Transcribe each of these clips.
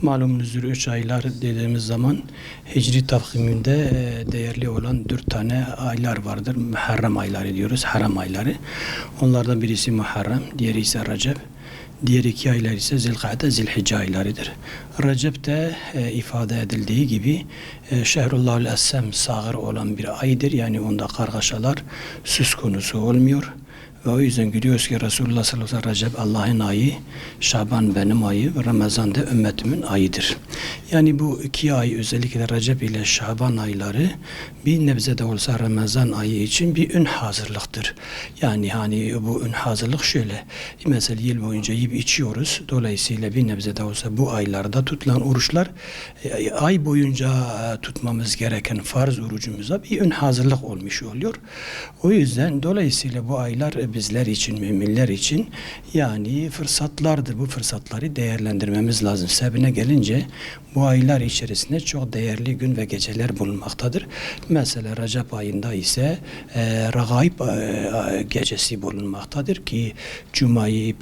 Malumunuzdur 3 aylar dediğimiz zaman Hicri takviminde değerli olan 4 tane aylar vardır. Muharrem ayları diyoruz, haram ayları. Onlardan birisi Muharrem, diğeri ise Recep. Diğer 2 aylar ise Zilkade, Zilhicce aylarıdır. Recep'te ifade edildiği gibi Şehrullahül Essem sağır olan bir aydır. Yani onda kargaşalar söz konusu olmuyor. Ve o yüzden biliyoruz ki Resulullah sallallahu aleyhi ve sellem Recep Allah'ın ayı, Şaban benim ayı ve Ramazan da ümmetimin ayıdır. Yani bu 2 ay özellikle Recep ile Şaban ayları bir nebze de olsa Ramazan ayı için bir ün hazırlıktır. Yani hani bu ün hazırlık şöyle. Mesela yıl boyunca yiyip içiyoruz. Dolayısıyla bir nebze de olsa bu aylarda tutulan oruçlar ay boyunca tutmamız gereken farz orucumuza bir ön hazırlık olmuş oluyor. O yüzden dolayısıyla bu aylar bizler için, müminler için yani fırsatlardır. Bu fırsatları değerlendirmemiz lazım. Sebebine gelince bu aylar içerisinde çok değerli gün ve geceler bulunmaktadır. Mesela Recep ayında ise Regaib gecesi bulunmaktadır ki Cuma'yı,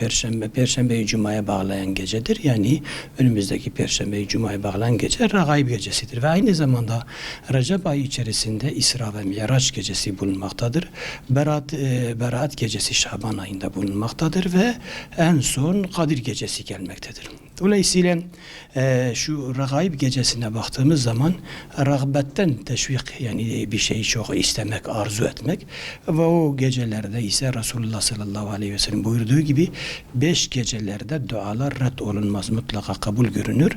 Perşembeyi Cuma'ya bağlayan gecedir. Yani önümüzdeki Perşembeyi Cuma'ya bağlayan gece Regaib gecesidir. Ve aynı zamanda Recep ayı içerisinde İsra ve Miraç gecesi bulunmaktadır. Berat gecesi Şaban ayında bulunmaktadır ve en son Kadir gecesi gelmektedir. Dolayısıyla şu Regaib gecesine baktığımız zaman rağbetten teşvik, yani bir şeyi çok istemek, arzu etmek ve o gecelerde ise Resulullah sallallahu aleyhi ve sellem buyurduğu gibi 5 gecelerde dualar red olunmaz, mutlaka kabul görünür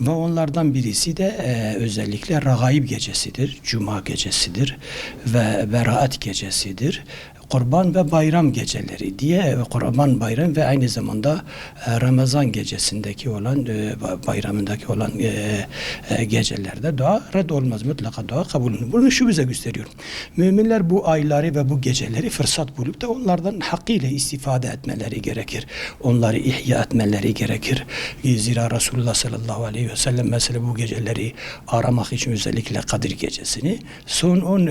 ve onlardan birisi de özellikle Regaib gecesidir, Cuma gecesidir ve Berat gecesidir. Kurban ve bayram geceleri diye Kurban bayram ve aynı zamanda Ramazan gecesindeki olan bayramındaki olan gecelerde dua red olmaz, mutlaka dua kabul edilir. Bunu şu bize gösteriyor. Müminler bu ayları ve bu geceleri fırsat bulup da onlardan hakkıyla istifade etmeleri gerekir. Onları ihya etmeleri gerekir. Zira Resulullah sallallahu aleyhi ve sellem mesela bu geceleri aramak için özellikle Kadir gecesini son 10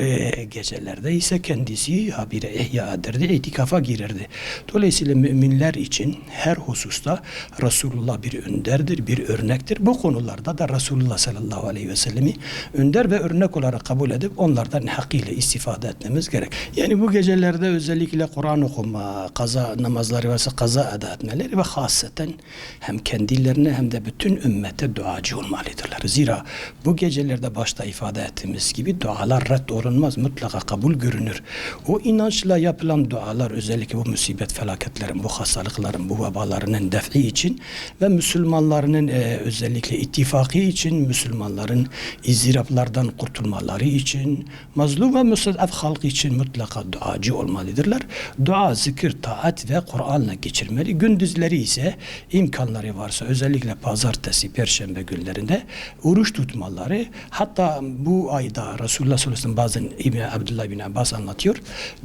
gecelerde ise kendisi habire ihya ederdi, itikafa girerdi. Dolayısıyla müminler için her hususta Resulullah bir önderdir, bir örnektir. Bu konularda da Resulullah sallallahu aleyhi ve sellemi önder ve örnek olarak kabul edip onlardan hakkıyla istifade etmemiz gerek. Yani bu gecelerde özellikle Kur'an okuma, kaza namazları varsa kaza eda etmeleri ve hasreten hem kendilerine hem de bütün ümmete duacı olmalıdırlar. Zira bu gecelerde başta ifade ettiğimiz gibi dualar red olunmaz, mutlaka kabul görünür. O inançla yapılan dualar özellikle bu musibet felaketlerin, bu hastalıkların, bu vabalarının defi için ve Müslümanların özellikle ittifakı için, Müslümanların izdıraplardan kurtulmaları için, mazlum ve müstedaf halkı için mutlaka duacı olmalıdırlar. Dua, zikir, taat ve Kur'an'la geçirmeli. Gündüzleri ise imkanları varsa özellikle pazartesi, perşembe günlerinde oruç tutmaları, hatta bu ayda Resulullah sallallahu aleyhi ve sellem bazen Abdullah bin Abbas anlatıyor.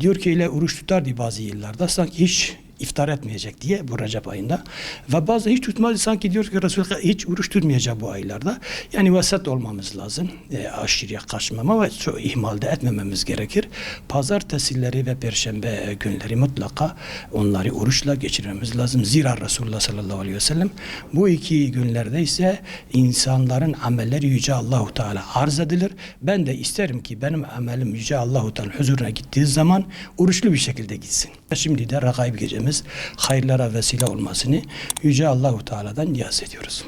Diyor ki ile oruç tutardı bazı yıllarda sanki hiç iftar etmeyecek diye bu Recep ayında ve bazı hiç tutmaz sanki diyor ki Resulullah hiç oruç tutmayacak bu aylarda. Yani vasat olmamız lazım. Aşırıya kaçmama ve çok ihmal de etmememiz gerekir. Pazartesileri ve perşembe günleri mutlaka onları oruçla geçirmemiz lazım. Zira Resulullah sallallahu aleyhi ve sellem bu 2 günlerde ise insanların amelleri Yüce Allahu Teala arz edilir. Ben de isterim ki benim amelim Yüce Allahu Teala huzuruna gittiği zaman oruçlu bir şekilde gitsin. Şimdi de Regaib gecemiz hayırlara vesile olmasını Yüce Allahu Teala'dan niyaz ediyoruz.